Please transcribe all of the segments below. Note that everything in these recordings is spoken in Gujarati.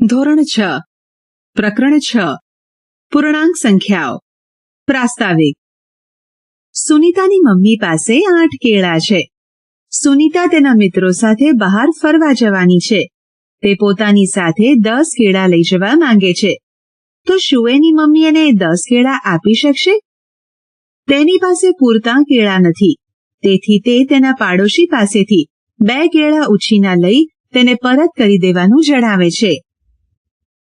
ધોરણ 6 પ્રકરણ 6 પૂર્ણાંક સંખ્યાઓ પ્રાસ્તાવિક. સુનીતાની મમ્મી પાસે 8 કેળા છે. સુનીતા તેના મિત્રો સાથે બહાર ફરવા જવાની છે. તે પોતાની સાથે 10 કેળા લઈ જવા માંગે છે. તો શું એની મમ્મી એને 10 કેળા આપી શકશે? તેની પાસે પૂરતા કેળા નથી. તેથી તે તેના પાડોશી પાસેથી 2 કેળા ઉછીના લઈ તેને પરત કરી દેવાનું જણાવે છે.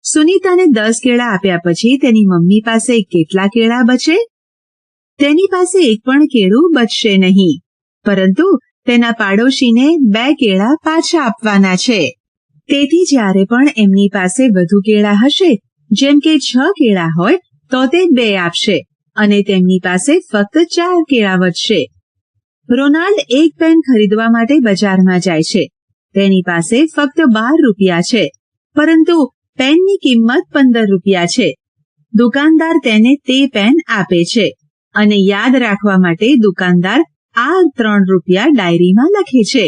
સુનીતાને 10 કેળા આપ્યા પછી તેની મમ્મી પાસે કેટલા કેળા બચે? તેની પાસે એક પણ કેળું બચશે નહીં, પરંતુ તેના પાડોશીને 2 કેળા પાછા આપવાના છે. તેથી જ્યારે પણ એમની પાસે વધુ કેળા હશે, જેમ કે 6 કેળા હોય, તો તે 2 આપશે અને તેમની પાસે ફક્ત 4 કેળા વધશે. રોનાલ્ડ એક પેન ખરીદવા માટે બજારમાં જાય છે. તેની પાસે ફક્ત 12 રૂપિયા છે, પરંતુ પેનની કિંમત 15 રૂપિયા છે. દુકાનદાર તેને તે પેન આપે છે અને યાદ રાખવા માટે દુકાનદાર આ 3 રૂપિયા ડાયરીમાં લખે છે.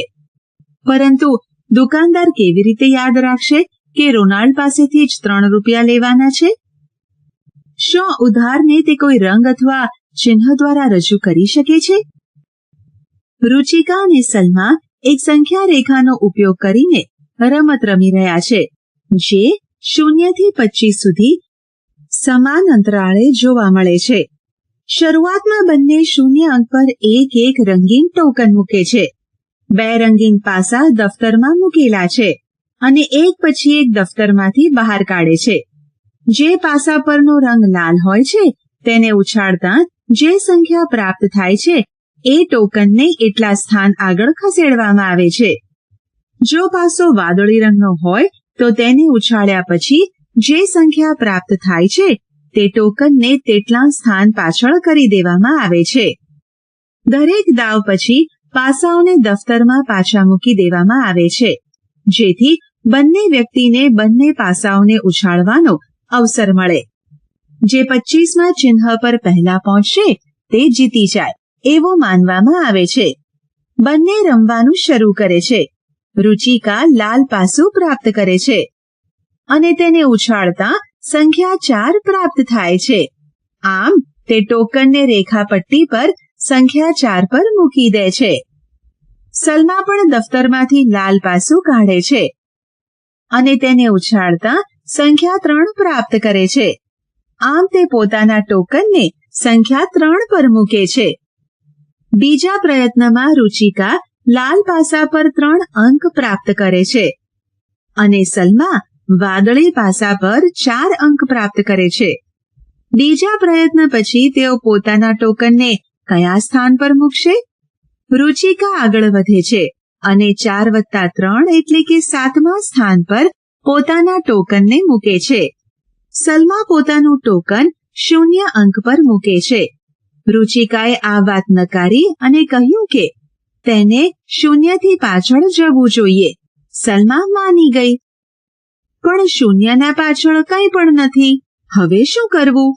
પરંતુ દુકાનદાર કેવી રીતે યાદ રાખશે કે રોનાલ્ડ પાસેથી જ 3 રૂપિયા લેવાના છે? શું ઉધારને તે કોઈ રંગ અથવા ચિહ્ન દ્વારા રજૂ કરી શકે છે? રુચિકા અને સલમા એક સંખ્યા રેખાનો ઉપયોગ કરીને રમત રમી રહ્યા છે, જે 0 થી 25 સુધી સમાન અંતરાળે જોવા મળે છે. શરૂઆતમાં બંને 0 અંક પર એક રંગીન ટોકન મૂકે છે. 2 રંગીન પાસા દફતરમાં મૂકેલા છે અને એક પછી એક દફતરમાંથી બહાર કાઢે છે. જે પાસા પરનો રંગ લાલ હોય છે તેને ઉછાળતા જે સંખ્યા પ્રાપ્ત થાય છે એ ટોકનને એટલા સ્થાન આગળ ખસેડવામાં આવે છે. જો પાસો વાદળી રંગનો હોય તો તેને ઉછાળ્યા પછી જે સંખ્યા પ્રાપ્ત થાય છે તે ટોકનને તેટલા સ્થાન પાછળ કરી દેવામાં આવે છે. દરેક દાવ પછી પાસાઓને દફતરમાં પાછા મૂકી દેવામાં આવે છે, જેથી બંને વ્યક્તિને બંને પાસાઓને ઉછાળવાનો અવસર મળે. જે 25માં ચિહ્ન પર પહેલા પહોંચશે તે જીતી જાય એવો માનવામાં આવે છે. બંને રમવાનું શરૂ કરે છે. રુચિકા લાલ પાસું પ્રાપ્ત કરે છે અને તેને ઉછાળતા સંખ્યા 4 પ્રાપ્ત થાય છે. આમ તે ટોકનને રેખાપટ્ટી પર સંખ્યા 4 પર મૂકી દે છે. સલમા પણ દફતરમાંથી લાલ પાસું કાઢે છે અને તેને ઉછાળતા સંખ્યા 3 પ્રાપ્ત કરે છે. આમ તે પોતાના ટોકનને સંખ્યા 3 પર મૂકે છે. બીજા પ્રયત્નમાં રુચિકા લાલ પાસા પર 3 અંક પ્રાપ્ત કરે છે અને સલમા વાદળી પાસા પર 4 અંક પ્રાપ્ત કરે છે. બીજા પ્રયત્ન પછી તેઓ પોતાના ટોકનને કયા સ્થાન પર મૂકશે? રુચિકા આગળ વધે છે અને 4+3 એટલે કે 7મા સ્થાન પર પોતાના ટોકનને મૂકે છે. સલમા પોતાનું ટોકન 0 અંક પર મૂકે છે. રુચિકાએ આ વાત નકારી અને કહ્યું કે તેને 0 થી પાછળ જવું જોઈએ. સલમા માની ગઈ. પણ 0ના પાછળ કંઈ પણ નથી. હવે શું કરવું?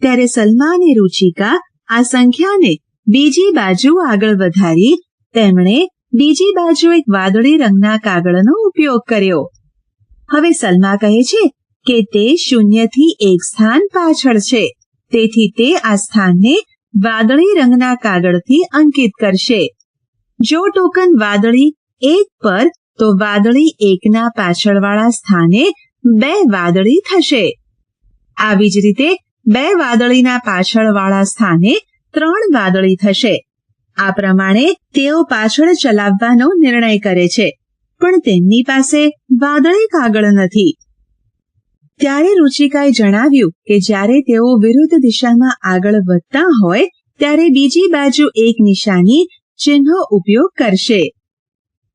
ત્યારે સલમા અને રુચિકા આ સંખ્યાને બીજી બાજુ આગળ વધારી તેમણે બીજી બાજુ એક વાદળી રંગના કાગળનો ઉપયોગ કર્યો. હવે સલમા કહે છે કે તે 0 થી 1 સ્થાન પાછળ છે, તેથી તે આ સ્થાનને વાદળી રંગના કાગળથી અંકિત કરશે. જો ટોકન વાદળી 1 પર તો વાદળી 1ના પાછળવાળા સ્થાને 2 વાદળી થશે. આવી જ રીતે 2 વાદળીના પાછળવાળા સ્થાને 3 વાદળી થશે. આ પ્રમાણે તેઓ પાછળ ચલાવવાનો નિર્ણય કરે છે, પણ તેમની પાસે વાદળી કાગળ નથી. ત્યારે રુચિકાએ જણાવ્યું કે જ્યારે તેઓ વિરુદ્ધ દિશામાં આગળ વધતા હોય ત્યારે બીજી બાજુ એક નિશાની ચિહ્નનો ઉપયોગ કરશે.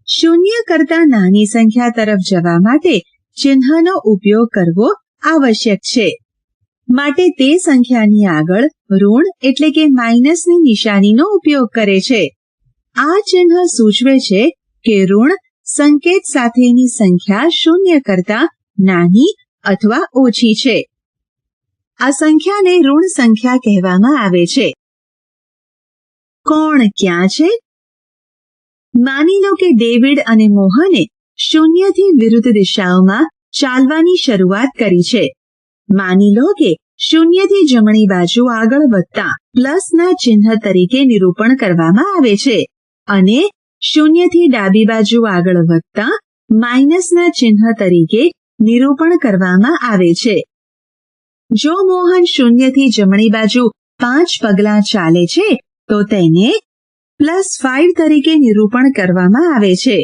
0 કરતા નાની સંખ્યા તરફ જવા માટે ચિહ્નનો ઉપયોગ કરવો આવશ્યક છે. માટે તે સંખ્યાની આગળ ઋણ એટલે કે માઇનસની નિશાનીનો ઉપયોગ કરે છે. આ ચિહ્ન સૂચવે છે કે ઋણ સંકેત સાથેની સંખ્યા 0 કરતા નાની અથવા ઓછી છે. આ સંખ્યાને ઋણ સંખ્યા કહેવામાં આવે છે. કોણ ક્યાં છે? માની લો કે ડેવિડ અને મોહને 0 થી વિરુદ્ધ દિશાઓમાં ચાલવાની શરૂઆત કરી છે. માની લો કે 0 થી જમણી બાજુ આગળ વધતા પ્લસના ચિહ્ન તરીકે નિરૂપણ કરવામાં આવે છે અને 0 થી ડાબી બાજુ આગળ વધતા માઇનસના ચિહ્ન તરીકે નિરૂપણ કરવામાં આવે છે. જો મોહન 0 થી જમણી બાજુ 5 પગલાં ચાલે છે તો તેને +5 તરીકે નિરૂપણ કરવામાં આવે છે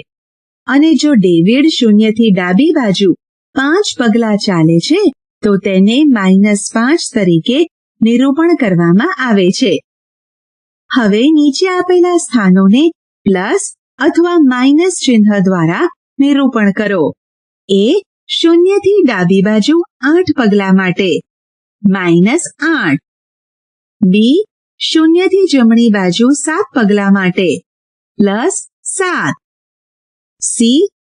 અને જો ડેવિડ 0 થી ડાબી બાજુ 5 પગલાં ચાલે છે તો તેને -5 તરીકે નિરૂપણ કરવામાં આવે છે. હવે નીચે આપેલા સ્થાનોને પ્લસ અથવા માઇનસ ચિહ્ન દ્વારા નિરૂપણ કરો. A 0 થી ડાબી બાજુ 8 પગલાં માટે -8. B 0 થી જમણી બાજુ 7 પગલાં માટે +7. C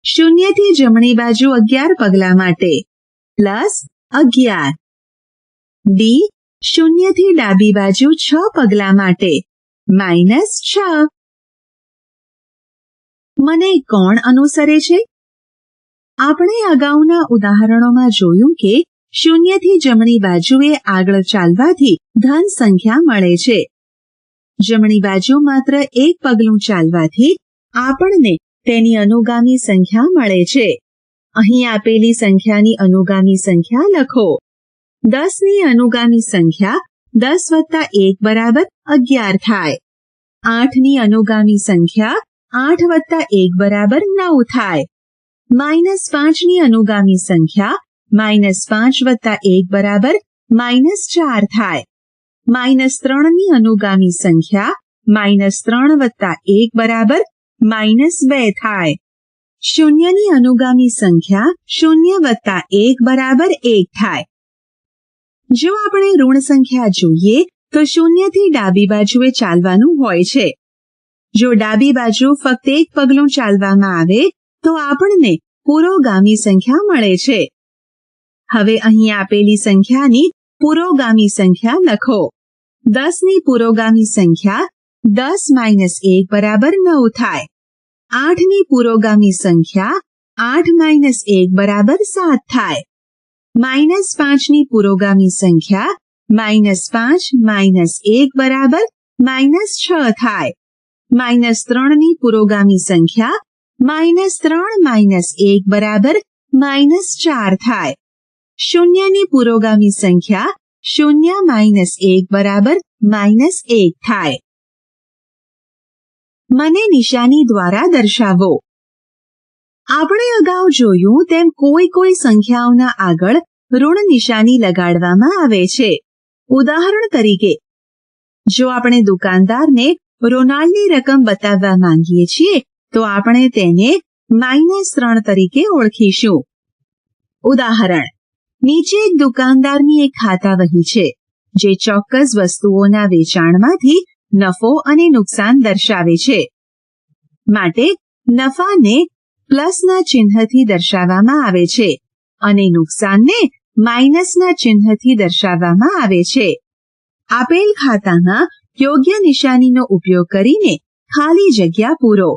0 થી જમણી બાજુ 11 પગલાં માટે +11. D 0 થી ડાબી બાજુ 6 પગલાં માટે -6. મને કોણ અનુસરે છે? આપણે અગાઉના ઉદાહરણોમાં જોયું કે 0 થી જમણી બાજુએ આગળ ચાલવાથી ધન સંખ્યા મળે છે. જમણી બાજુ માત્ર એક પગલું ચાલવાથી આપણને તેની અનુગામી સંખ્યા મળે છે. અહીં આપેલી સંખ્યાની અનુગામી સંખ્યા લખો. 10 ની અનુગામી સંખ્યા 10 + 1 = 11 થાય. 8 ની અનુગામી સંખ્યા 8 + 1 = 9 થાય. -5 ની અનુગામી સંખ્યા -5 + 1 = -4 થાય. -3 ની અનુગામી સંખ્યા -3 + 1 = -2 થાય. 0 ની અનુગામી સંખ્યા 0 + 1 = 1 થાય. જો આપણે ઋણ સંખ્યા જોઈએ તો 0 થી ડાબી બાજુએ ચાલવાનું હોય છે. જો ડાબી બાજુ ફક્ત એક પગલું ચાલવામાં આવે તો આપણને પુરોગામી સંખ્યા મળે છે. હવે અહીં આપેલી સંખ્યાની પુરોગામી સંખ્યા લખો. 10 ની પુરોગામી સંખ્યા 10 - 1 = 9 થાય. 8 ની પુરોગામી સંખ્યા 8 - 1 = 7 થાય. -5 ની પુરોગામી સંખ્યા -5 - 1 = -6 થાય. -3 ની પુરોગામી સંખ્યા -3 - 1 = -4 થાય. 0 ની પુરોગામી સંખ્યા 0 - 1 = -1 થાય. મને નિશાની દ્વારા દર્શાવો. આપણે અગાઉ જોયું તેમ કોઈ સંખ્યાઓના આગળ ઋણ નિશાની લગાડવામાં આવે છે. ઉદાહરણ તરીકે, જો આપણે દુકાનદારને રોનાલ્ડની રકમ બતાવવા માંગીએ છીએ તો આપણે તેને -3 તરીકે ઓળખીશું. ઉદાહરણ: નીચે એક દુકાનદારની એક ખાતા વહી છે જે ચોક્કસ વસ્તુઓના વેચાણમાંથી નફો અને નુકસાન દર્શાવે છે. માટે નફાને પ્લસના ચિહ્નથી દર્શાવવામાં આવે છે અને નુકસાનને માઇનસના ચિહ્નથી દર્શાવવામાં આવે છે. આપેલ ખાતામાં યોગ્ય નિશાનીનો ઉપયોગ કરીને ખાલી જગ્યા પૂરો.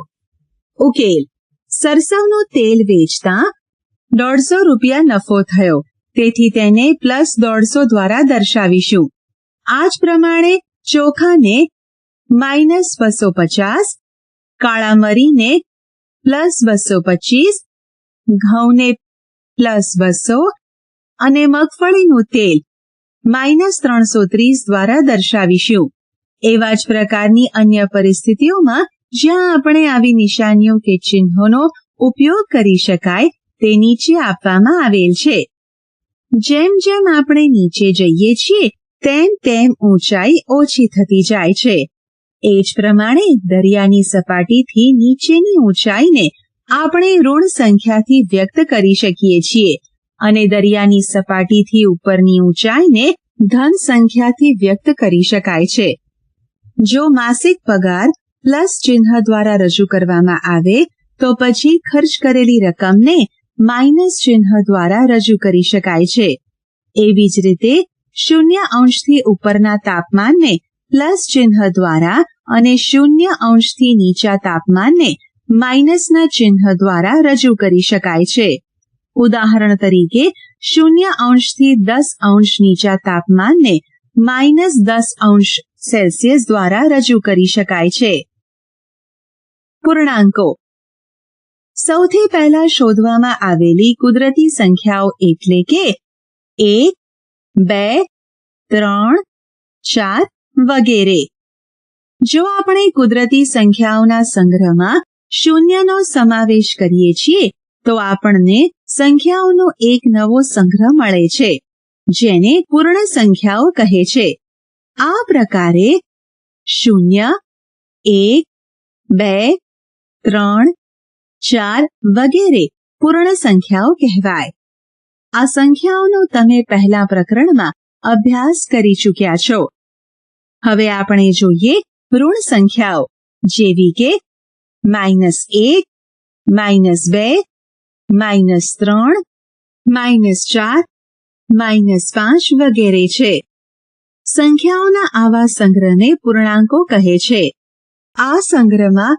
ઉકેલ: સરસવનું તેલ વેચતા 150 રૂપિયા નફો થયો, તેથી તેને +150 દ્વારા દર્શાવીશું. આ જ પ્રમાણે ચોખાને -250, કાળા મરીને +225, ઘઉંને +200 અને મગફળીનું તેલ -330 દ્વારા દર્શાવીશું. એવા જ પ્રકારની અન્ય પરિસ્થિતિઓમાં જ્યાં આપણે આવી નિશાનીઓ કે ચિહ્નોનો ઉપયોગ કરી શકાય તે નીચે આપવામાં આવેલ છે. જેમ જેમ આપણે નીચે જઈએ છીએ તેમ તેમ ઊંચાઈ ઓછી થતી જાય છે. એ જ પ્રમાણે દરિયાની સપાટીથી નીચેની ઊંચાઈને આપણે ઋણ સંખ્યાથી વ્યક્ત કરી શકીએ છીએ અને દરિયાની સપાટીથી ઉપરની ઊંચાઈને ધન સંખ્યાથી વ્યક્ત કરી શકાય છે. જો માસિક પગાર પ્લસ ચિહ્ન દ્વારા રજૂ કરવામાં આવે તો પછી ખર્ચ કરેલી રકમને માઇનસ ચિહ્ન દ્વારા રજૂ કરી શકાય છે. એવી જ રીતે 0° ઉપરના તાપમાનને પ્લસ ચિહ્ન દ્વારા અને 0° નીચા તાપમાનને માઇનસના ચિહ્ન દ્વારા રજૂ કરી શકાય છે. ઉદાહરણ તરીકે 0° થી 10° નીચા તાપમાનને -10° દ્વારા રજૂ કરી શકાય છે. પૂર્ણાંકો. સૌથી પહેલા શોધવામાં આવેલી કુદરતી સંખ્યાઓ એટલે કે 1, 2, 3, 4 વગેરે. જો આપણે કુદરતી સંખ્યાઓના સંગ્રહમાં શૂન્યનો સમાવેશ કરીએ છીએ તો આપણને સંખ્યાઓનો એક નવો સંગ્રહ મળે છે, જેને પૂર્ણ સંખ્યાઓ કહે છે. આ પ્રકારે 0, 1, 2, 3, 4 વગેરે પૂર્ણ સંખ્યાઓ કહેવાય. આ સંખ્યાઓનો તમે પહેલા પ્રકરણમાં અભ્યાસ કરી ચૂક્યા છો. હવે આપણે જોઈએ ઋણ સંખ્યાઓ જેવી કે -1, -2, -3, -4, -5 વગેરે છે. સંખ્યાઓના આવા સંગ્રહને પૂર્ણાંકો કહે છે. આ સંગ્રહમાં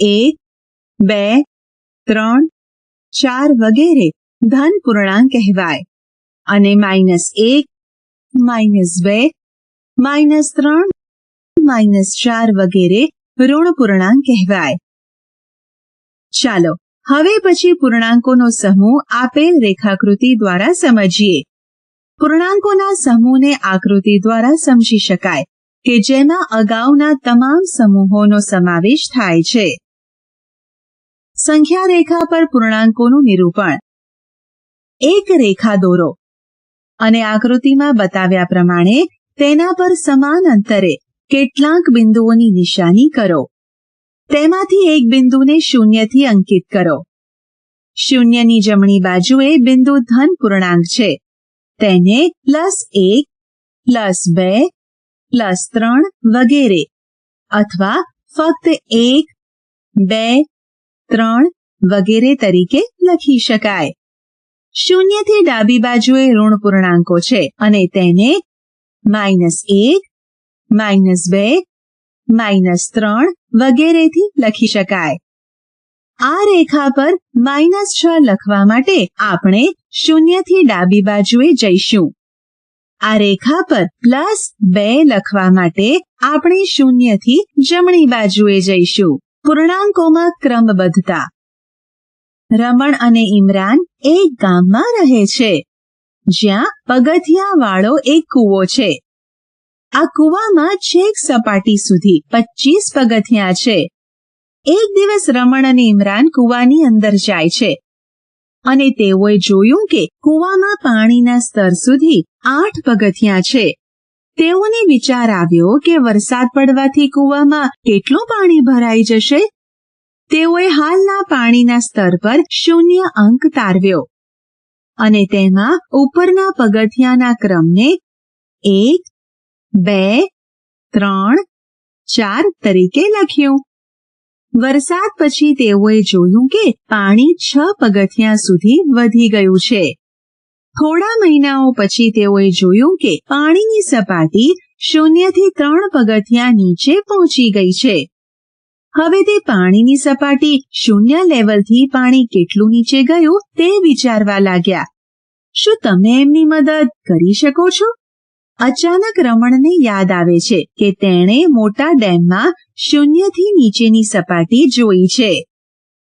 1, 2, 3, 4 વગેરે ધન પૂર્ણાંક કહેવાય અને -1, -2, -3, -4 વગેરે ઋણ પૂર્ણાંક કહેવાય. ચાલો હવે પછી પૂર્ણાંકોનો સમૂહ આપેલ રેખાકૃતિ દ્વારા સમજીએ. પૂર્ણાંકોના સમૂહને આકૃતિ દ્વારા સમજી શકાય કે જેમાં અગાઉના તમામ સમૂહોનો સમાવેશ થાય છે. સંખ્યા રેખા પર પૂર્ણાંકોનું નિરૂપણ. એક રેખા દોરો અને આકૃતિમાં બતાવ્યા પ્રમાણે તેના પર સમાન અંતરે કેટલાક બિંદુઓની નિશાની કરો. તેમાંથી એક બિંદુને 0 થી અંકિત કરો. 0ની જમણી બાજુએ બિંદુ ધન પૂર્ણાંક છે. તેને +1, +2, +3 વગેરે અથવા ફક્ત 1, 2, 3 વગેરે તરીકે લખી શકાય. 0 થી ડાબી બાજુએ ઋણ પૂર્ણાંકો છે અને તેને -1, -2, -3 વગેરેથી લખી શકાય. આ રેખા પર -6 લખવા માટે આપણે 0 થી ડાબી બાજુએ જઈશું. આ રેખા પર +2 લખવા માટે આપણે 0 થી જમણી બાજુએ જઈશું. પૂર્ણાંકોમાં ક્રમબદ્ધતા. રમણ અને ઇમરાન એક ગામમાં રહે છે, જ્યાં પગથિયાવાળો એક કૂવો છે. આ કૂવામાં છેક સપાટી સુધી 25 પગથિયાં છે. એક દિવસ રમણ અને ઇમરાન કૂવાની અંદર જાય છે અને તેઓએ જોયું કે કૂવામાં પાણીના સ્તર સુધી 8 પગથિયાં છે. તેઓને વિચાર આવ્યો કે વરસાદ પડવાથી કૂવામાં કેટલું પાણી ભરાઈ જશે. તેઓએ હાલના પાણીના સ્તર પર 0 અંક તારવ્યો અને તેમાં ઉપરના પગથિયાના ક્રમને 1, 2, 3, 4 તરીકે લખ્યું. વરસાદ પછી તેઓએ જોયું કે પાણી 6 પગથિયાં સુધી વધી ગયું છે. થોડા મહિનાઓ પછી તેઓએ જોયું કે પાણીની સપાટી 0 થી 3 પગથિયાં નીચે પહોંચી ગઈ છે. હવે તે પાણીની સપાટી 0 લેવલથી પાણી કેટલું નીચે ગયું તે વિચારવા લાગ્યા. શું તમે એમની મદદ કરી શકો છો? અચાનક રમણને યાદ આવે છે કે તેણે મોટા ડેમમાં 0 થી નીચેની સપાટી જોઈ છે.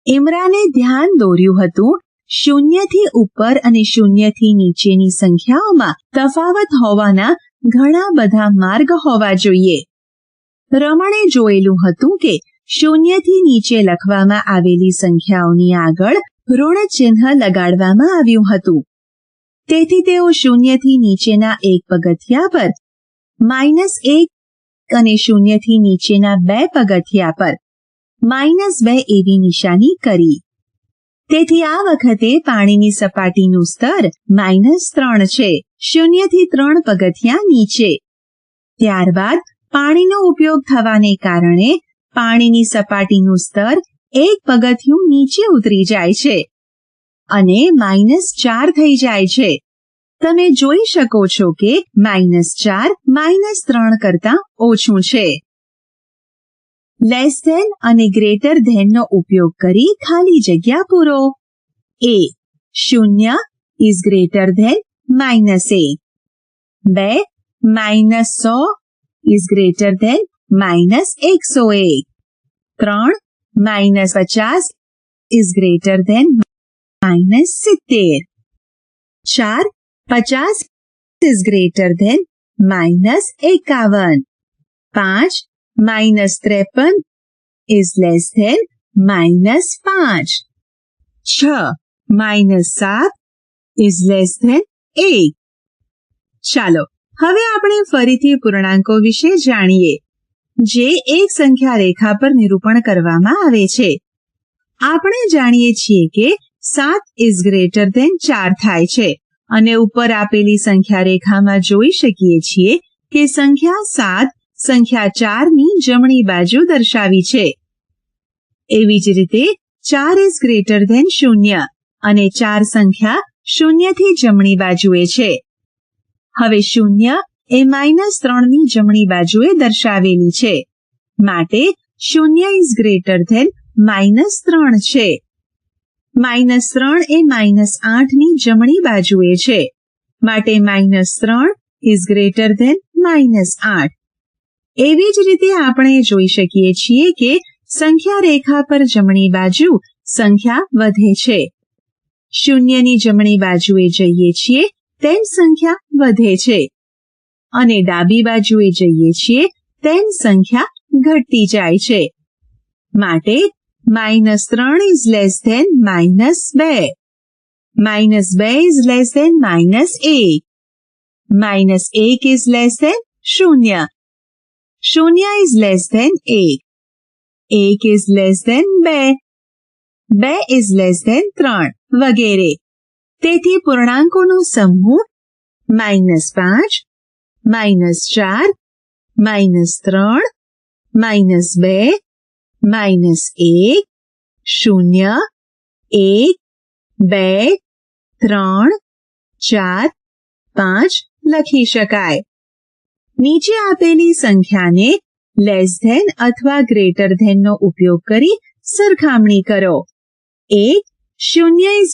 ઇમરાને ધ્યાન દોર્યું હતું 0 થી ઉપર અને 0 થી નીચેની સંખ્યાઓમાં તફાવત હોવાના ઘણા બધા માર્ગ હોવા જોઈએ. રમણે જોયેલું હતું કે 0 થી નીચે લખવામાં આવેલી સંખ્યાઓની આગળ ઋણ ચિહ્ન લગાડવામાં આવ્યું હતું. તેથી તેઓ 0 થી નીચેના એક પગથિયા પર -1 અને 0 થી નીચેના 2 પગથિયા પર -2 એવી નિશાની કરી. તેથી આ વખતે પાણીની સપાટીનું સ્તર -3 છે, 0 થી 3 પગથિયાં નીચે. ત્યારબાદ પાણીનો ઉપયોગ થવાને કારણે પાણીની સપાટીનું સ્તર એક પગથિયું નીચે ઉતરી જાય છે અને -4 થઈ જાય છે. તમે જોઈ શકો છો કે -4 -3 કરતાં ઓછું છે. લેસ ધેન અને ગ્રેટર ધેનનો ઉપયોગ કરી ખાલી જગ્યા પૂરો. A 0 is greater than -1. 2 -100 is greater than -101. 3 -50 is greater than -70. 4 50 is greater than -51. 5 -53 is less than -5. 6 -7 is less than 1. ચાલો હવે આપણે ફરીથી પૂર્ણાંકો વિશે જાણીએ જે એક સંખ્યા રેખા પર નિરૂપણ કરવામાં આવે છે. આપણે જાણીએ છીએ કે 7 is greater than 4 થાય છે અને ઉપર આપેલી સંખ્યા રેખામાં જોઈ શકીએ છીએ કે સંખ્યા 7 સંખ્યા 4ની જમણી બાજુ દર્શાવી છે. એવી જ રીતે 4 is greater than 0 અને 4 સંખ્યા 0થી જમણી બાજુએ છે. હવે 0 એ -3ની જમણી બાજુએ દર્શાવેલી છે માટે 0 is greater than -3 છે. -3 એ -8ની જમણી બાજુએ છે માટે -3 is greater than -8. એવી જ રીતે આપણે જોઈ શકીએ છીએ કે સંખ્યા રેખા પર જમણી બાજુ સંખ્યા વધે છે. 0ની જમણી બાજુએ જઈએ છીએ તેમ સંખ્યા વધે છે અને ડાબી બાજુએ જઈએ છીએ તેમ સંખ્યા ઘટતી જાય છે. માટે -3 is less than -2. -2 is less than -1. -1 is less than 0. 0 is less than 1. 1 is less than 2. 2 is less than 3 વગેરે. તેથી પૂર્ણાંકોનો સમૂહ -5, -4, -3, -2, -1, 0, 1, 2, 3, 4, 5 લખી શકાય. નીચે આપેલી સંખ્યાને લેસ ધેન અથવા ગ્રેટર ધેન નો ઉપયોગ કરી સરખામણી કરો. 1 0 is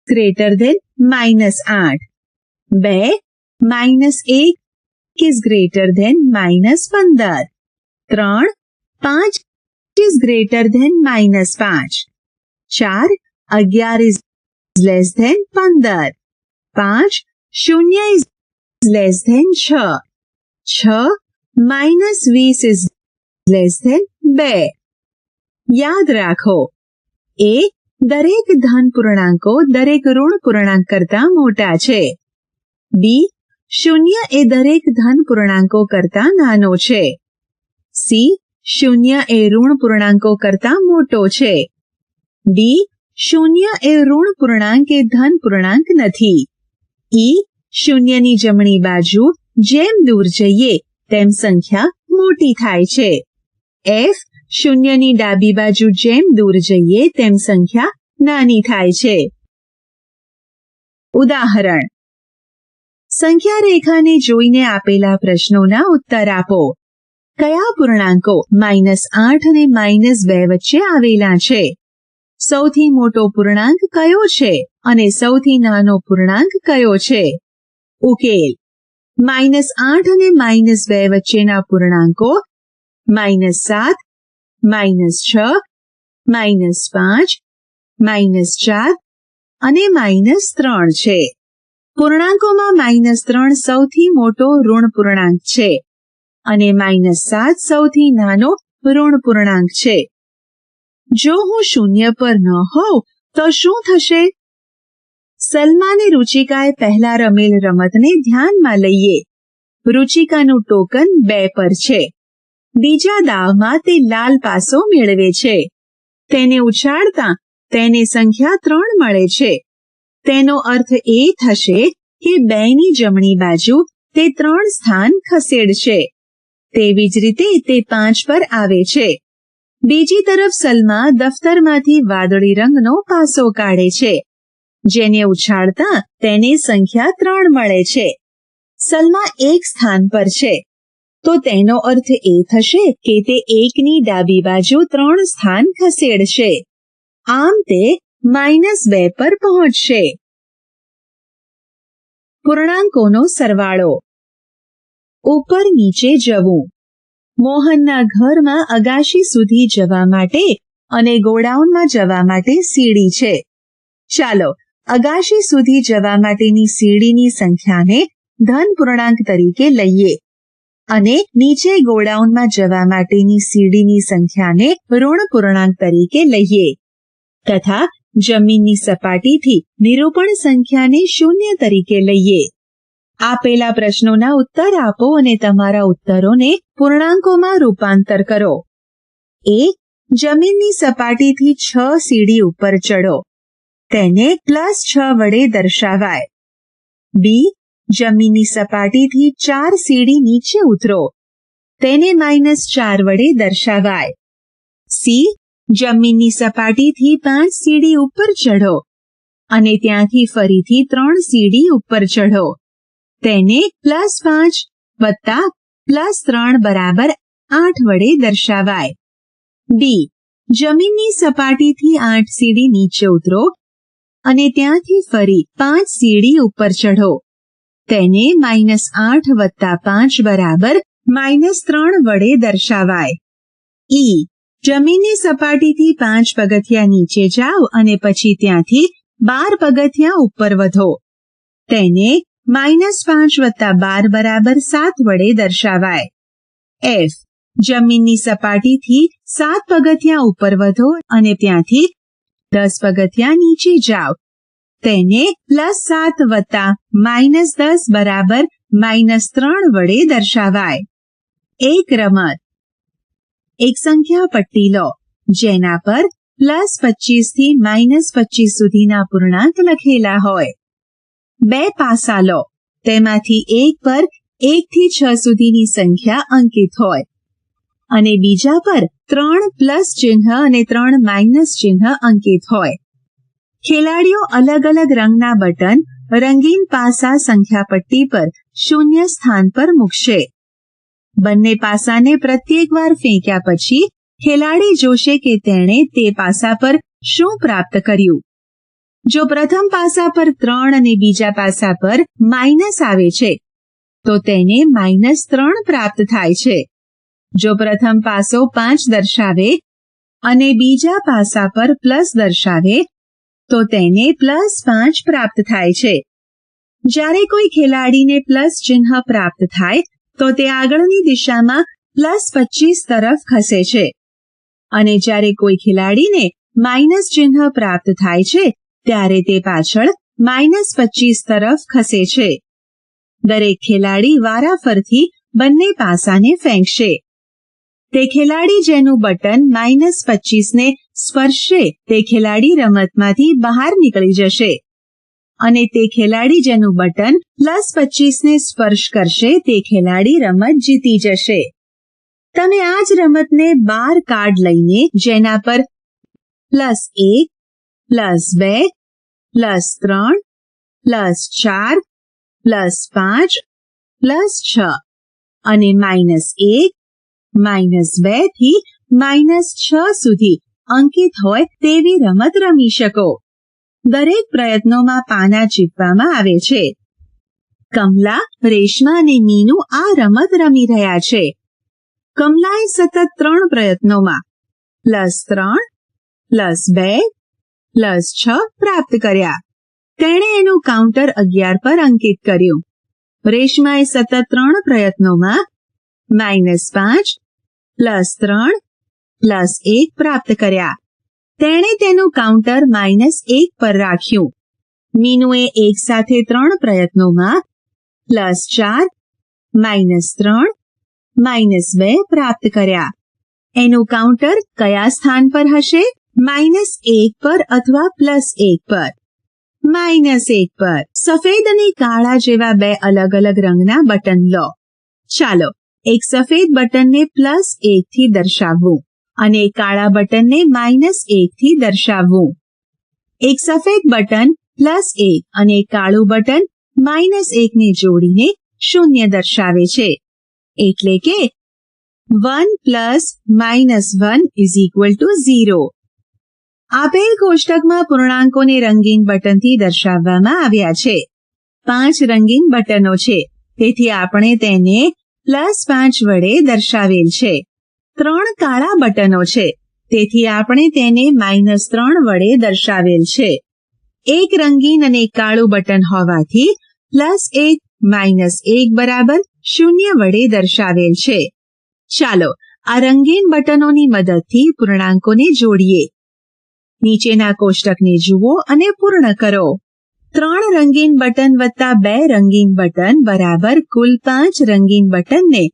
greater than -8. 2 -1 is greater than -15. 3 5 is greater than -5. 4 11 is less than 15. 5 0 is less than 6. 6 -20 is less than 2. યાદ રાખો એ દરેક ધન પૂર્ણાંકો દરેક ઋણ પૂર્ણાંક કરતા મોટા છે. બી 0 એ દરેક ધન પૂર્ણાંકો કરતા નાનો છે. સી 0 એ ઋણ પૂર્ણાંકો કરતા મોટો છે. ડી 0 એ ઋણ પૂર્ણાંક કે ધન પૂર્ણાંક નથી. ઈ 0ની જમણી બાજુ જેમ દૂર જઈએ તેમ સંખ્યા મોટી થાય છે. એફ 0ની ડાબી બાજુ જેમ દૂર જઈએ તેમ સંખ્યા નાની થાય છે. ઉદાહરણ સંખ્યા રેખાને જોઈને આપેલા પ્રશ્નોના ઉત્તર આપો. કયા પૂર્ણાંકો -8 અને -2 વચ્ચે આવેલા છે? સૌથી મોટો પૂર્ણાંક કયો છે અને સૌથી નાનો પૂર્ણાંક કયો છે? ઉકેલ -8 અને -2 વચ્ચેના પૂર્ણાંકો -7, -6, -5, -4 અને -3 છે. પૂર્ણાંકોમાં -3 સૌથી મોટો ઋણ પૂર્ણાંક છે અને -7 સૌથી નાનો ઋણ પૂર્ણાંક છે. જો હું 0 પર ન હોઉં તો શું થશે? સલમા અને રુચિકાએ પહેલા રમેલ રમતને ધ્યાનમાં લઈએ. રુચિકાનું ટોકન 2 પર છે. બીજા દાવમાં તે લાલ પાસો મેળવે છે. તેને ઉછાળતા તેને સંખ્યા 3 મળે છે. તેનો અર્થ એ થશે કે 2ની જમણી બાજુ તે 3 સ્થાન ખસેડશે. તેવી જ રીતે તે 5 પર આવે છે. બીજી તરફ સલમા દફતરમાંથી વાદળી રંગનો પાસો કાઢે છે. જેને ઉછાળતા તેને સંખ્યા 3 મળે છે. સલમા 1 સ્થાન પર છે તો તેનો અર્થ એ થશે કે તે 1ની ડાબી બાજુ 3 સ્થાન ખસેડશે. આમ તે -2 પર પહોંચશે. પૂર્ણાંકોનો સરવાળો. ઉપર નીચે જવું. મોહનના ઘરમાં અગાશી સુધી જવા માટે અને ગોડાઉનમાં જવા માટે સીડી છે. ચાલો અગાશી સુધી જવા માટેની સીડીની સંખ્યાને ધન પૂર્ણાંક તરીકે લઈએ અને નીચે ગોડાઉનમાં જવા માટેની સીડીની સંખ્યાને ઋણ પૂર્ણાંક તરીકે લઈએ તથા જમીનની સપાટીથી નિરૂપણ સંખ્યાને 0 તરીકે લઈએ. આપેલા પ્રશ્નોના ઉત્તર આપો અને તમારા ઉત્તરોને પૂર્ણાંકોમાં રૂપાંતર કરો. a. જમીનની સપાટીથી 6 સીડી ઉપર ચડો. તેને +6 વડે દર્શાવાય. b. જમીનની સપાટીથી 4 સીડી નીચે ઉતરો. તેને -4 વડે દર્શાવાય. c. જમીનની સપાટીથી 5 સીડી ઉપર ચઢો અને ત્યાંથી ફરીથી 3 સીડી ઉપર ચઢો. તેને +5 વત્તા +3 બરાબર 8 વડે દર્શાવાય. d. જમીનની સપાટીથી 8 સીડી નીચે ઉતરો અને ત્યાંથી ફરી 5 સીડી ઉપર ચઢો. તેને -8 વત્તા 5 બરાબર -3 વડે દર્શાવાય. e. જમીનની સપાટીથી 5 પગથિયાં નીચે જાઓ અને પછી ત્યાંથી 12 પગથિયાં ઉપર વધો. તેને -5 વત્તા 12 બરાબર 7 વડે દર્શાવાય. f. જમીનની સપાટીથી 7 પગથિયાં ઉપર વધો અને ત્યાંથી 10 પગથિયાં નીચે જાઓ. તેને +7 વત્તા -10 બરાબર -3 વડે દર્શાવાય. એક રમત. એક સંખ્યા પટ્ટી લો જેના પર +25 થી -25 સુધીના પૂર્ણાંક લખેલા હોય. 2 પાસા લો તેમાંથી એક પર 1 થી 6 સુધીની સંખ્યા અંકિત હોય અને બીજા પર 3 પ્લસ ચિહ્ન અને 3 માઇનસ ચિહ્ન અંકિત હોય. ખેલાડીઓ અલગ અલગ રંગના બટન રંગીન પાસા સંખ્યા પટ્ટી પર 0 સ્થાન પર મૂકશે. બંને પાસાને પ્રત્યેક વાર ફેંક્યા પછી ખેલાડી જોશે કે તેણે તે પાસા પર શું પ્રાપ્ત કર્યું. જો પ્રથમ પાસા પર 3 અને બીજા પાસા પર માઇનસ આવે છે તો તેને -3 પ્રાપ્ત થાય છે. જો પ્રથમ પાસો 5 દર્શાવે અને બીજા પાસા પર પ્લસ દર્શાવે તો તેને +5 પ્રાપ્ત થાય છે. જ્યારે કોઈ ખેલાડીને પ્લસ ચિહ્ન પ્રાપ્ત થાય તો તે આગળની દિશામાં +25 તરફ ખસે છે અને જ્યારે કોઈ ખેલાડીને માઇનસ ચિહ્ન પ્રાપ્ત થાય છે ત્યારે તે પાછળ -25 તરફ ખસે છે. દરેક ખેલાડી વારાફરથી બંને પાસાને ફેંકશે. તે ખેલાડી જેનું બટન -25 ને સ્પર્શશે તે ખેલાડી રમતમાંથી બહાર નીકળી જશે અને તે ખેલાડી જેનું બટન +25 ને સ્પર્શ કરશે તે ખેલાડી રમત જીતી જશે. તમે આ જ રમતને 12 કાર્ડ લઈને જેના પર +1, +2, +3, +4, +5, +6 અને -1, -2 થી -6 સુધી અંકિત હોય તેવી રમત રમી શકો. દરેક પ્રયત્નોમાં પાના ચીપવામાં આવે છે. કમલા, રેશમા અને મીનુ આ રમત રમી રહ્યા છે. કમલાએ સતત 3 પ્રયત્નોમાં +3, +2, +6 પ્રાપ્ત કર્યા. તેણે એનું કાઉન્ટર 11 પર અંકિત કર્યું. રેશમાએ સતત 3 પ્રયત્નોમાં -5, +3, +1 પ્રાપ્ત કર્યા. તેણે તેનું કાઉન્ટર -1 પર રાખ્યું. મીનુએ એક સાથે 3 પ્રયત્નોમાં +4, -3, -2 પ્રાપ્ત કર્યા. એનું કાઉન્ટર કયા સ્થાન પર હશે? -1 પર અથવા +1 પર? -1 પર. સફેદ અને કાળા જેવા 2 અલગ અલગ રંગના બટન લો. ચાલો એક સફેદ બટનને +1 થી દર્શાવવું અને કાળા બટનને -1 થી દર્શાવવું. એક સફેદ બટન +1 અને કાળું બટન -1 ને જોડીને 0 દર્શાવે છે. એટલે કે 1 + -1 = 0. આપેલ કોષ્ટકમાં પૂર્ણાંકોને રંગીન બટનથી દર્શાવવામાં આવ્યા છે. 5 રંગીન બટનો છે, તેથી આપણે તેને +5 વડે દર્શાવેલ છે. 3 કાળા બટનો છે, તેથી આપણે તેને -3 વડે દર્શાવેલ છે. એક રંગીન અને કાળું બટન હોવાથી +1 -1 બરાબર 0 વડે દર્શાવેલ છે. ચાલો આ રંગીન બટનોની મદદથી પૂર્ણાંકોને જોડીએ. નીચેના કોષ્ટકને જુઓ અને પૂર્ણ કરો. 3 રંગીન બટન વત્તા 2 રંગીન બટન બરાબર કુલ 5 રંગીન બટનને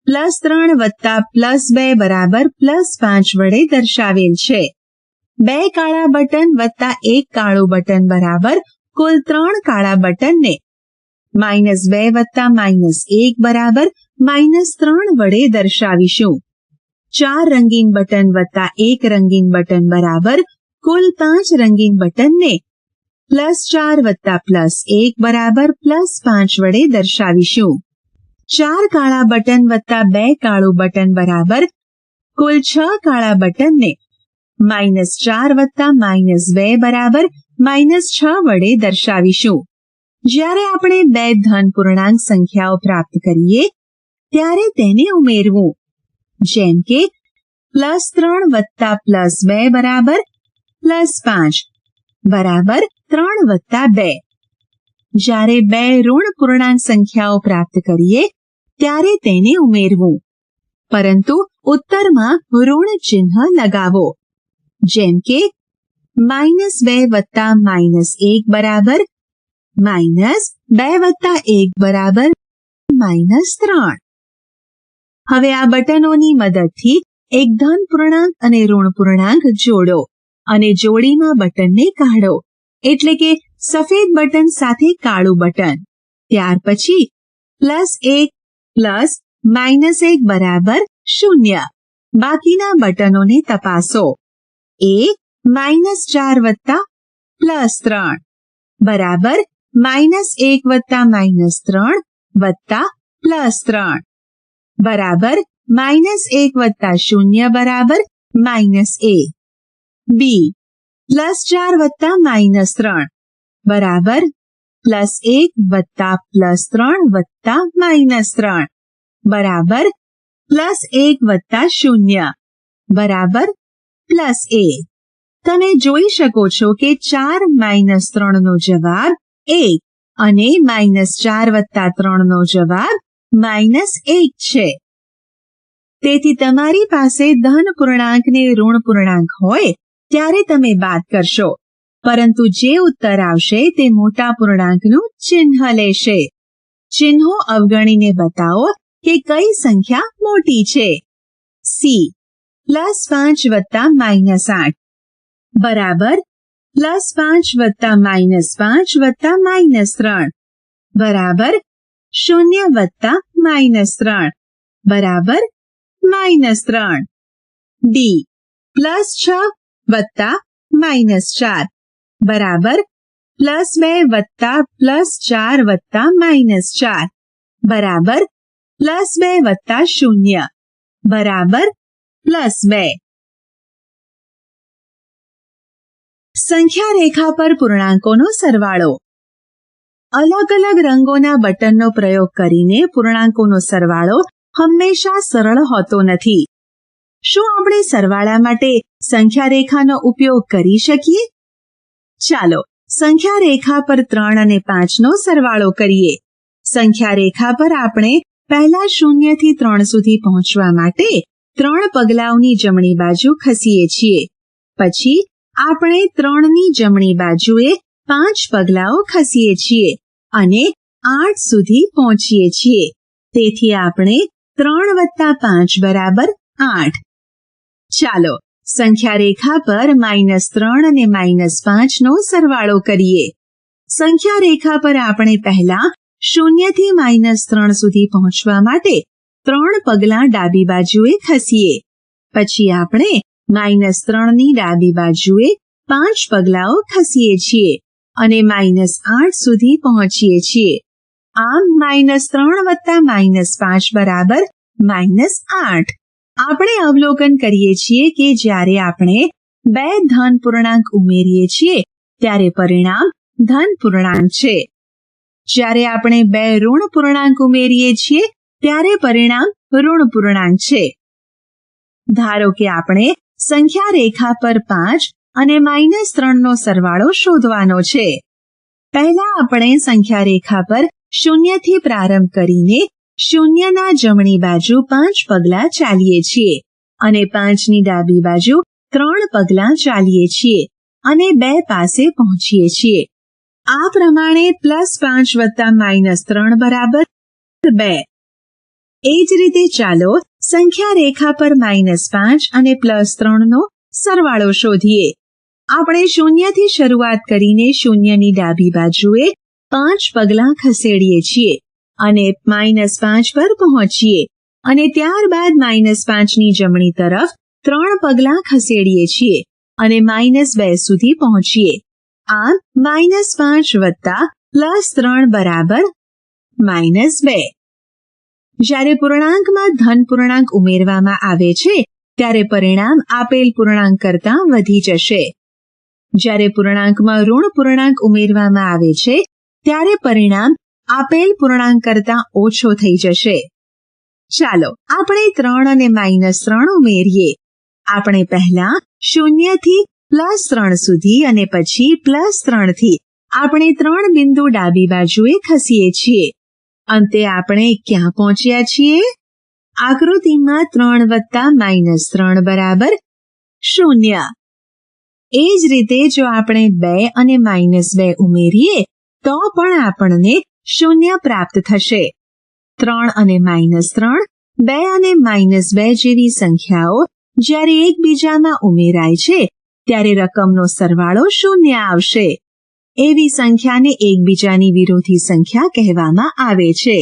+3 વત્તા +2 બરાબર +5 વડે દર્શાવેલ છે. 2 કાળા બટન વત્તા 1 કાળું બટન બરાબર કુલ 3 કાળા બટનને -2 વત્તા -1 બરાબર -3 વડે દર્શાવીશું. 4 રંગીન બટન વત્તા 1 રંગીન બટન બરાબર કુલ 5 રંગીન બટનને +4 વત્તા +1 બરાબર +5 વડે દર્શાવીશું. 4 કાળા બટન વત્તા 2 કાળું બટન બરાબર કુલ 6 કાળા બટનને -4 વત્તા -2 બરાબર -6 વડે દર્શાવીશું. જ્યારે આપણે 2 ધન પૂર્ણાંક સંખ્યાઓ પ્રાપ્ત કરીએ ત્યારે તેને ઉમેરવું. જેમ કે +3 વત્તા +2 બરાબર +5 બરાબર 3 વત્તા 2. જ્યારે 2 ઋણ પૂર્ણાંક સંખ્યાઓ પ્રાપ્ત કરીએ ત્યારે તેને ઉમેરવું, પરંતુ ઉત્તરમાં ઋણ ચિહ્ન લગાવો. જેમ કે -2 વત્તા -1 બરાબર -2 વત્તા 1 બરાબર -3. હવે આ બટનોની મદદથી એક ધન પૂર્ણાંક અને ઋણ પૂર્ણાંક જોડો અને જોડીમાં બટનને કાઢો, એટલે કે સફેદ બટન સાથે કાળું બટન. ત્યાર પછી +1 +-1 બરાબર 0. બાકીના બટનોને તપાસો. એ -4 વત્તા +3 બરાબર -1 વત્તા -3 વત્તા +3 બરાબર -1 વત્તા 0 બરાબર -a. બી +4 વત્તા -3 બરાબર +1 વત્તા +3 વત્તા -3 બરાબર +1 વત્તા 0 બરાબર +a. તમે જોઈ શકો છો કે 4 - 3 નો જવાબ 1 અને -4 વત્તા 3 નો જવાબ -1 છે. તેથી તમારી પાસે ધન પૂર્ણાંક ને ઋણ પૂર્ણાંક હોય ત્યારે તમે બાદ કરશો, પરંતુ જે ઉત્તર આવશે તે મોટા પૂર્ણાંકનું ચિહ્ન લેશે. ચિહ્નો અવગણીને બતાવો કે કઈ સંખ્યા મોટી છે. સી +5 વત્તા -8 બરાબર +5 વત્તા -5 વત્તા -3 બરાબર 0 વત્તા -3 બરાબર -3. ડી +6 વત્તા -4 બરાબર +2 વત્તા +4 વત્તા -4 બરાબર +2 વત્તા 0 બરાબર +2. સંખ્યા રેખા પર પૂર્ણાંકોનો સરવાળો. અલગ અલગ રંગોના બટનનો પ્રયોગ કરીને પૂર્ણાંકોનો સરવાળો હંમેશા સરળ હોતો નથી. શું આપણે સરવાળા માટે સંખ્યા રેખાનો ઉપયોગ કરી શકીએ? ચાલો સંખ્યા રેખા પર 3 અને 5 નો સરવાળો કરીએ. સંખ્યા રેખા પર આપણે પહેલા 0 થી 3 સુધી પહોંચવા માટે 3 પગલાઓની જમણી બાજુ ખસીએ છીએ. પછી આપણે 3 ની જમણી બાજુએ 5 પગલાઓ ખસીએ છીએ અને 8 સુધી પહોંચીએ છીએ. તેથી આપણે 3 વત્તા 5 બરાબર 8. ચાલો સંખ્યા રેખા પર -3 અને -5 નો સરવાળો કરીએ. સંખ્યા રેખા પર આપણે પહેલા 0 થી -3 સુધી પહોંચવા માટે 3 પગલાં ડાબી બાજુએ ખસીએ. પછી આપણે -3 ની ડાબી બાજુએ 5 પગલાઓ ખસીએ છીએ અને -8 સુધી પહોંચીએ છીએ. આમ -3 વત્તા -5 બરાબર -8. આપણે અવલોકન કરીએ છીએ કે જ્યારે આપણે બે ધન પૂર્ણાંક ઉમેરીએ છીએ ત્યારે પરિણામ ધન પૂર્ણાંક છે. જ્યારે આપણે બે ઋણ પૂર્ણાંક ઉમેરીએ છીએ ત્યારે પરિણામ ઋણ પૂર્ણાંક છે. ધારો કે આપણે સંખ્યા રેખા પર 5 અને -3 નો સરવાળો શોધવાનો છે. પહેલા આપણે સંખ્યા રેખા પર 0 થી પ્રારંભ કરીને 0 ના જમણી બાજુ 5 પગલાં ચાલીએ છીએ અને 5 ની ડાબી બાજુ 3 પગલાં ચાલીએ છીએ અને 2 પાસે પહોંચીએ છીએ. આ પ્રમાણે +5 વત્તા -3 બરાબર 2. એ જ રીતે ચાલો સંખ્યા રેખા પર -5 અને +3 નો સરવાળો શોધીએ. આપણે 0 થી શરૂઆત કરીને 0 ની ડાબી બાજુએ 5 પગલાં ખસેડીએ છીએ અને -5 પર પહોંચીએ અને ત્યારબાદ -5 ની જમણી તરફ 3 પગલાં ખસેડીએ છીએ અને -2 સુધી પહોંચીએ. આમ -5 વત્તા +3 બરાબર -2. જ્યારે પૂર્ણાંકમાં ધન પૂર્ણાંક ઉમેરવામાં આવે છે ત્યારે પરિણામ આપેલ પૂર્ણાંક કરતાં વધી જશે. જ્યારે પૂર્ણાંકમાં ઋણ પૂર્ણાંક ઉમેરવામાં આવે છે ત્યારે પરિણામ આપેલ પૂર્ણાંક કરતાં ઓછો થઈ જશે. ચાલો આપણે 3 અને -3 ઉમેરીએ. આપણે પહેલા 0 થી +3 સુધી અને પછી +3 થી આપણે 3 બિંદુ ડાબી બાજુએ ખસીએ છીએ. અંતે આપણે ક્યાં પહોંચ્યા છીએ? આકૃતિમાં 3 વત્તા -3 બરાબર 0. એ જ રીતે જો આપણે 2 અને -2 ઉમેરીએ તો પણ આપણને 0 પ્રાપ્ત થશે. 3 અને -3, 2 અને -2 જેવી સંખ્યાઓ જ્યારે એકબીજામાં ઉમેરાય છે ત્યારે રકમનો સરવાળો 0 આવશે. એવી સંખ્યાને એકબીજાની વિરોધી સંખ્યા કહેવામાં આવે છે.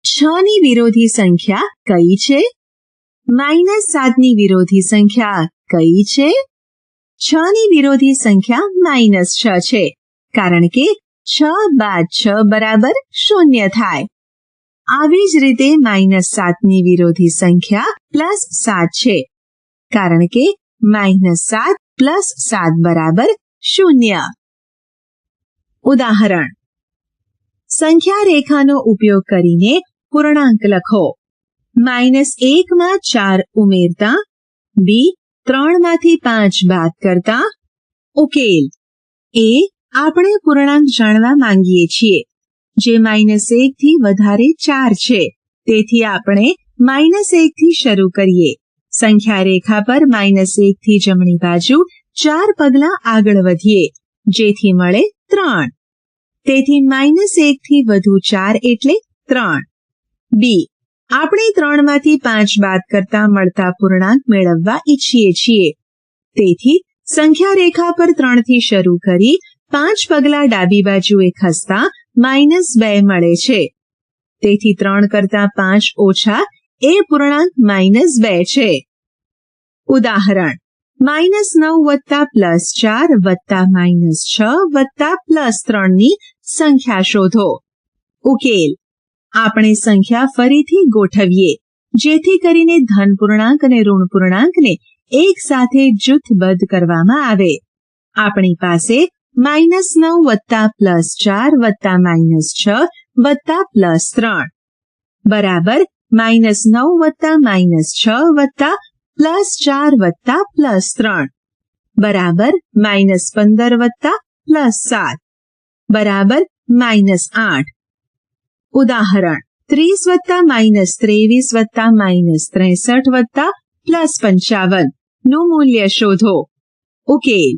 6 ની વિરોધી સંખ્યા કઈ છે? -7 ની વિરોધી સંખ્યા કઈ છે? 6 ની વિરોધી સંખ્યા -6 છે, કારણ કે 6 બાદ 6 બરાબર 0 થાય. આવી જ રીતે -7 ની વિરોધી સંખ્યા +7 છે, કારણ કે -7 + 7 બરાબર 0. ઉદાહરણ: સંખ્યા રેખાનો ઉપયોગ કરીને પૂર્ણાંક લખો. -1 માં 4 ઉમેરતા, b 3 માંથી 5 બાદ કરતા. ઉકેલ: એ આપણે પૂર્ણાંક જાણવા માંગીએ છીએ જે -1 થી વધારે 4 છે. તેથી આપણે -1 થી શરૂ કરીએ. સંખ્યા રેખા પર -1 થી જમણી બાજુ 4 પગલાં આગળ વધીએ, જેથી મળે 3. તેથી -1 થી વધુ 4 એટલે 3. બી, આપણે 3 માંથી 5 બાદ કરતા મળતા પૂર્ણાંક મેળવવા ઈચ્છીએ છીએ. તેથી સંખ્યા રેખા પર 3 થી શરૂ કરી 5 પગલાં ડાબી બાજુએ ખસતા -2 મળે છે. તેથી 3 કરતા 5 ઓછા એ પૂર્ણાંક -2 છે. ઉદાહરણ: -9 વત્તા +4 વત્તા -6 વત્તા +3 ની સંખ્યા શોધો. ઉકેલ: આપણે સંખ્યા ફરીથી ગોઠવીએ, જેથી કરીને ધન પૂર્ણાંક અને ઋણ પૂર્ણાંકને એક સાથે જૂથબદ્ધ કરવામાં આવે. આપણી પાસે -9 વત્તા +4 વત્તા -6 વત્તા +3 બરાબર -9 વત્તા -6 વત્તા +4 વત્તા +3 બરાબર -15 વત્તા +7 બરાબર -8. ઉદાહરણ: 30 વત્તા -23 વત્તા -63 વત્તા +55 નું મૂલ્ય શોધો. ઉકેલ: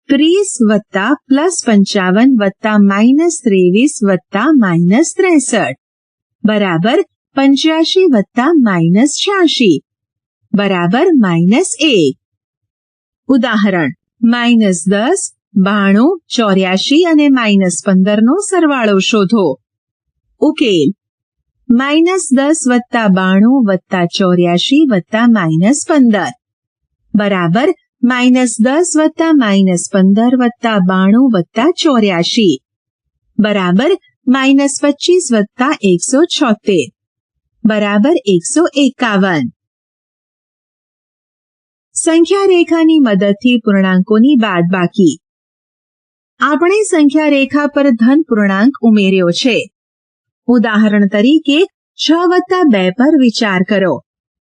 30 વત્તા +55 વત્તા -23 વત્તા -63 બરાબર 85 વત્તા -86 બરાબર -1. ઉદાહરણ: -10, 92, 84 અને -15 નો સરવાળો શોધો. ઉકેલ: -10 વત્તા 92 વત્તા 84 વત્તા -15 બરાબર -10 વત્તા -15 વત્તા 92 વત્તા 84 બરાબર -25 વત્તા 176 બરાબર 151. સંખ્યા રેખાની મદદથી પૂર્ણાંકોની બાદબાકી. આપણે સંખ્યા રેખા પર ધન પૂર્ણાંક ઉમેર્યો છે. ઉદાહરણ તરીકે 6+2 પર વિચાર કરો.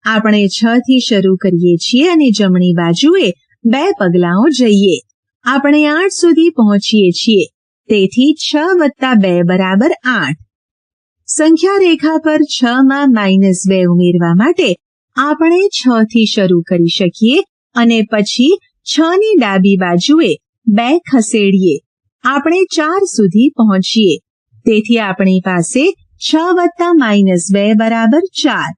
આપણે 6 થી શરૂ કરીએ છીએ અને જમણી બાજુએ 2 પગલાઓ જઈએ. આપણે 8 સુધી પહોંચીએ છીએ. તેથી 6+2 બરાબર 8. સંખ્યા રેખા પર 6 માં -2 ઉમેરવા માટે આપણે 6 થી શરૂ કરી શકીએ અને પછી 6 ની ડાબી બાજુએ 2 ખસેડીએ. આપણે 4 સુધી પહોંચીએ. તેથી આપણી પાસે 6 + -2 બરાબર 4.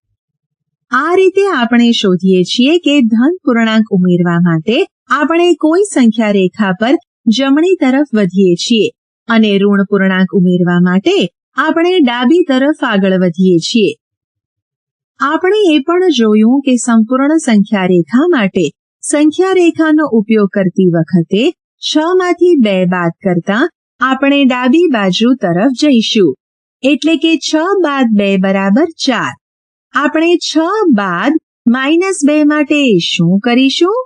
આ રીતે આપણે શોધીએ છીએ કે ધન પૂર્ણાંક ઉમેરવા માટે આપણે કોઈ સંખ્યા રેખા પર જમણી તરફ વધીએ છીએ અને ઋણ પૂર્ણાંક ઉમેરવા માટે આપણે ડાબી તરફ આગળ વધીએ છીએ. આપણે એ પણ જોયું કે સંપૂર્ણ સંખ્યા રેખા માટે સંખ્યા રેખાનો ઉપયોગ કરતી વખતે 6 માંથી 2 બાદ કરતા આપણે ડાબી બાજુ તરફ જઈશું. એટલે કે 6 બાદ 2 બરાબર 4. આપણે 6 બાદ -2 માટે શું કરીશું?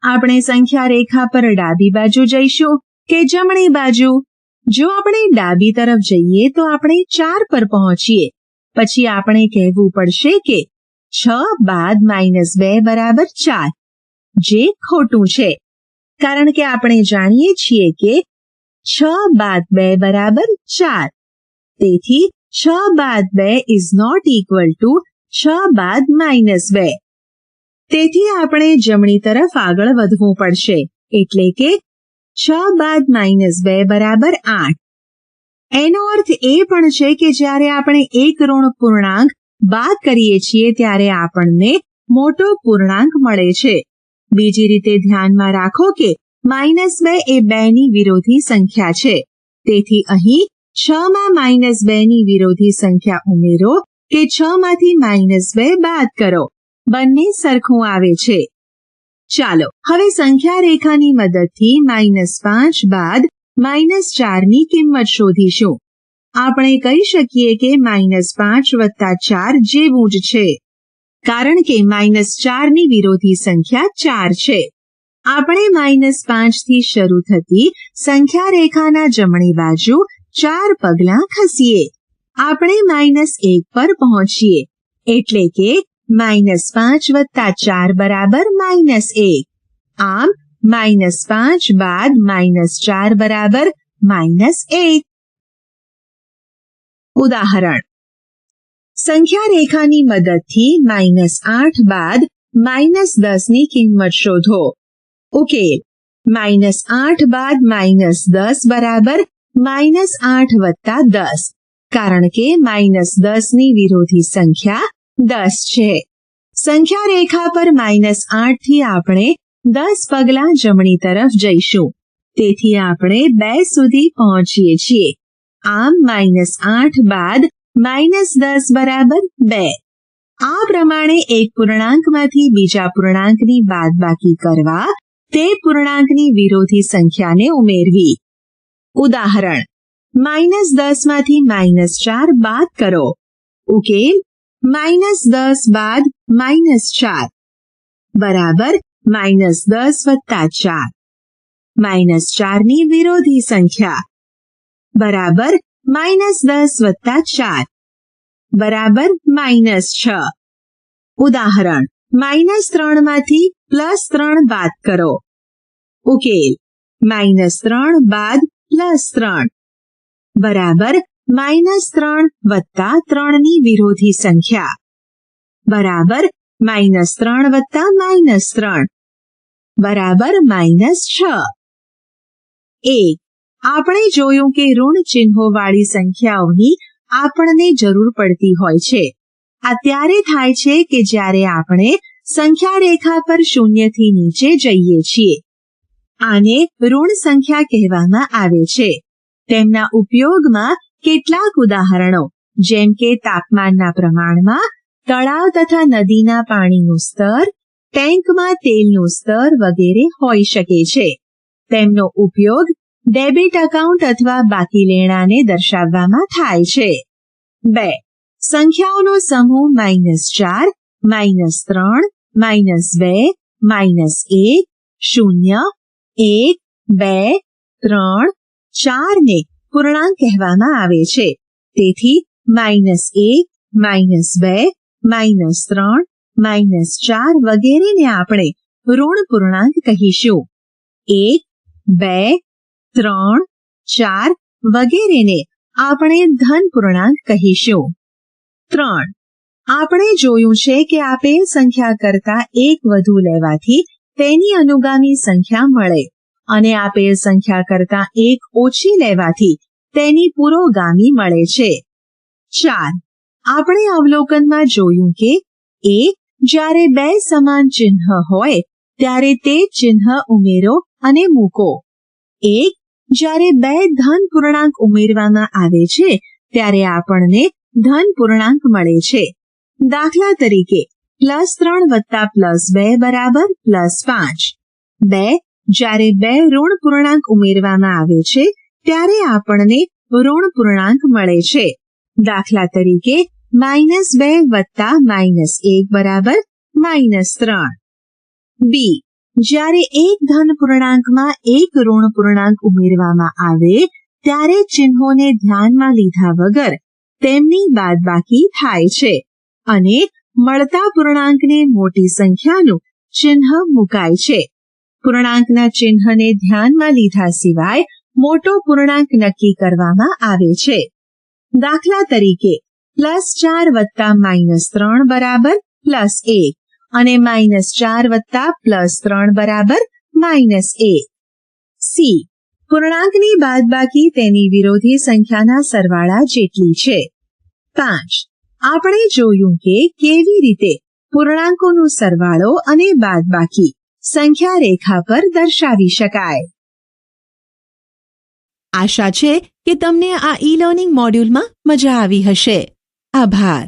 આપણે સંખ્યા રેખા પર ડાબી બાજુ જઈશું કે જમણી બાજુ? જો આપણે ડાબી તરફ જઈએ તો આપણે 4 પર પહોંચીએ. પછી આપણે કહેવું પડશે કે 6 બાદ -2 બરાબર 4, જે ખોટું છે. કારણ કે આપણે જાણીએ છીએ કે 6 બાદ 2 બરાબર 4. તેથી 6 બાદ 2 ઇઝ નોટ ઇક્વલ ટુ 6 બાદ -2. તેથી આપણે જમણી તરફ આગળ વધવું પડશે. એટલે કે 6 બાદ -2 બરાબર 8. એનો અર્થ એ પણ છે કે જ્યારે આપણે એક ઋણ પૂર્ણાંક બાદ કરીએ છીએ ત્યારે આપણને મોટો પૂર્ણાંક મળે છે. બીજી રીતે ધ્યાનમાં રાખો કે -2 એ 2 ની વિરોધી સંખ્યા છે. તેથી અહીં 6 માં -2 ની વિરોધી સંખ્યા ઉમેરો કે 6 માંથી -2 બાદ કરો. બંને સરખું આવે છે. ચાલો હવે સંખ્યા રેખાની મદદથી -5 બાદ -4 ની કિંમત શોધીશું. આપણે કહી શકીએ કે -5 + 4 જેવું જ છે. કારણ કે -4 ની વિરોધી સંખ્યા 4 છે. આપણે -5 થી શરૂ થતી સંખ્યા રેખાના જમણી બાજુ 4 પગલાં ખસીએ. આપણે -1 પર પહોંચીએ. એટલે કે -5 + 4 બરાબર -1. આમ -5 બાદ -4 બરાબર -1. ઉદાહરણ: સંખ્યા રેખાની મદદથી -8 બાદ -10 ની કિંમત શોધો. ઉકેલ: -8 બાદ -10 બરાબર -8 + 10. કારણ કે -10 ની વિરોધી સંખ્યા 10 છે. સંખ્યા રેખા પર -8 થી આપણે 10 પગલાં જમણી તરફ જઈશું. તેથી આપણે 2 સુધી પહોંચીએ છીએ. આમ -8 બાદ -10 બરાબર 2. આ પ્રમાણે એક પૂર્ણાંકમાંથી બીજા પૂર્ણાંકની બાદબાકી કરવા તે પૂર્ણાંકની વિરોધી સંખ્યાને ઉમેરવી. ઉદાહરણ: -10 માંથી -4 બાદ કરો. ઉકેલ: -10 બાદ -4 બરાબર -10 + 4. -4 ની વિરોધી સંખ્યા બરાબર -10 + 4 બરાબર -6. ઉદાહરણ: -3 માંથી +3 બાદ કરો. ઉકેલ: -3 બાદ +3 બરાબર -3 + 3 ની વિરોધી સંખ્યા બરાબર -3 + -3 બરાબર -6. 1. આપણે જોયું કે ઋણ ચિહ્નોવાળી સંખ્યાઓની આપણને જરૂર પડતી હોય છે. આ ત્યારે થાય છે કે જ્યારે આપણે સંખ્યા રેખા પર 0 થી નીચે જઈએ છીએ. આને ઋણ સંખ્યા કહેવામાં આવે છે. તેમના ઉપયોગમાં કેટલાક ઉદાહરણો જેમ કે તાપમાનના પ્રમાણમાં, તળાવ તથા નદીના પાણીનું સ્તર, ટેન્કમાં તેલનું સ્તર વગેરે હોઈ શકે છે. તેમનો ઉપયોગ ડેબિટ એકાઉન્ટ અથવા બાકી લેણાને દર્શાવવામાં થાય છે. 2. સંખ્યાઓનો સમૂહ -4, -3, -2, -1, 0, 1, 2, 3, 4 ને પૂર્ણાંક કહેવામાં આવે છે. તેથી -1, -2, -3, -4 વગેરેને આપણે ઋણ પૂર્ણાંક કહીશું. 1, 2, 3, 4 વગેરેને આપણે ધન પૂર્ણાંક કહીશું. 3. આપણે જોયું છે કે આપેલ સંખ્યા કરતા એક વધુ લેવાથી તેની અનુગામી સંખ્યા મળે અને આપેલ સંખ્યા કરતા એક ઓછી લેવાથી તેની પુરોગામી મળે છે. 4. આપણે અવલોકનમાં જોયું કે જ્યારે બે સમાન ચિહ્ન હોય ત્યારે તે ચિહ્ન ઉમેરો અને મૂકો. જ્યારે બે ધન પૂર્ણાંક ઉમેરવામાં આવે છે ત્યારે આપણને ધન પૂર્ણાંક મળે છે. દાખલા તરીકે +3 + +2 બરાબર +5. 2 જ્યારે બે ઋણ પૂર્ણાંક ઉમેરવામાં આવે છે ત્યારે આપણને ઋણ પૂર્ણાંક મળે છે. દાખલા તરીકે -2 + -1 બરાબર -3. બી જ્યારે એક ધન પૂર્ણાંકમાં એક ઋણ પૂર્ણાંક ઉમેરવામાં આવે ત્યારે ચિહ્નોને ધ્યાનમાં લીધા વગર તેમની બાદબાકી થાય છે અને મળતા પૂર્ણાંકને મોટી સંખ્યાનું ચિહ્ન મુકાય છે. પૂર્ણાંકના ચિહ્નને ધ્યાનમાં લીધા સિવાય મોટો પૂર્ણાંક નક્કી કરવામાં આવે છે. દાખલા તરીકે +4 + -3 બરાબર +1 અને -4 + +3 બરાબર -1. સી પૂર્ણાંકની બાદબાકી તેની વિરોધી સંખ્યાના સરવાળા જેટલી છે. 5. આપણે જોયું કે કેવી રીતે પૂર્ણાંકોનો સરવાળો અને બાદબાકી સંખ્યા રેખા પર દર્શાવી શકાય. આશા છે કે તમને આ ઈ લર્નિંગ મોડ્યુલમાં મજા આવી હશે. આભાર.